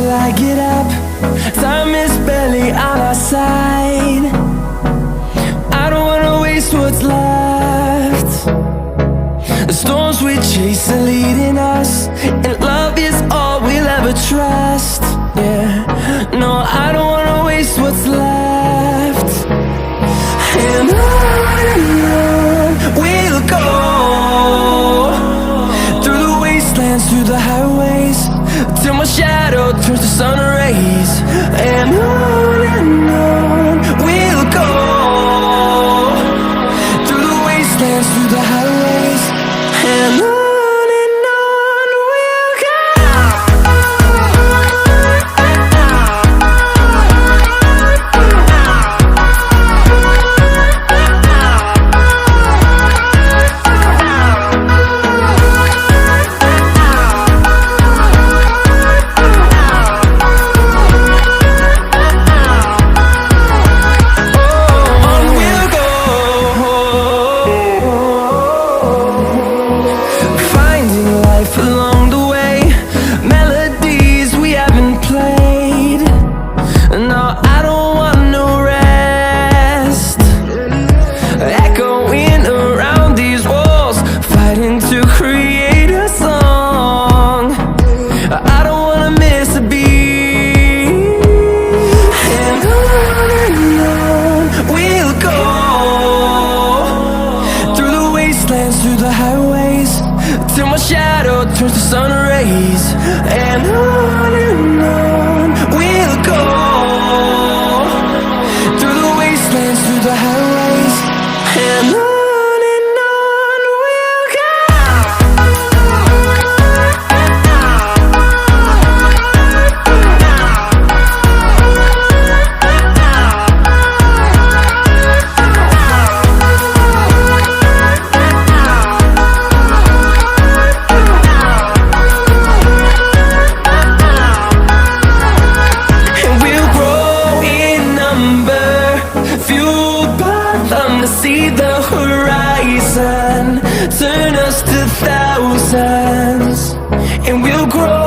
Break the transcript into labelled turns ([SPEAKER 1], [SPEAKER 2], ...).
[SPEAKER 1] till I get up. Time is barely on our side. I don't wanna waste what's left. The storms we chase are leading us, and love is all we'll ever trust. Yeah, no, I don't wanna waste what's left. And on we'll go, through the wastelands, through the highways, till my shadow turns to sun rays. And on we'll go, through the wastelands, through the highways, and on. Along the way, melodies we haven't played. No, I don't want no rest. Echoing around these walls, fighting to create a song. I don't wanna miss a beat. And on we'll go, through the wastelands, through the highways, till my shadow turns to sun rays. And on we'll go, through the wastelands, through the highways, and on we'll go. See the horizon turn us to thousands, and we'll grow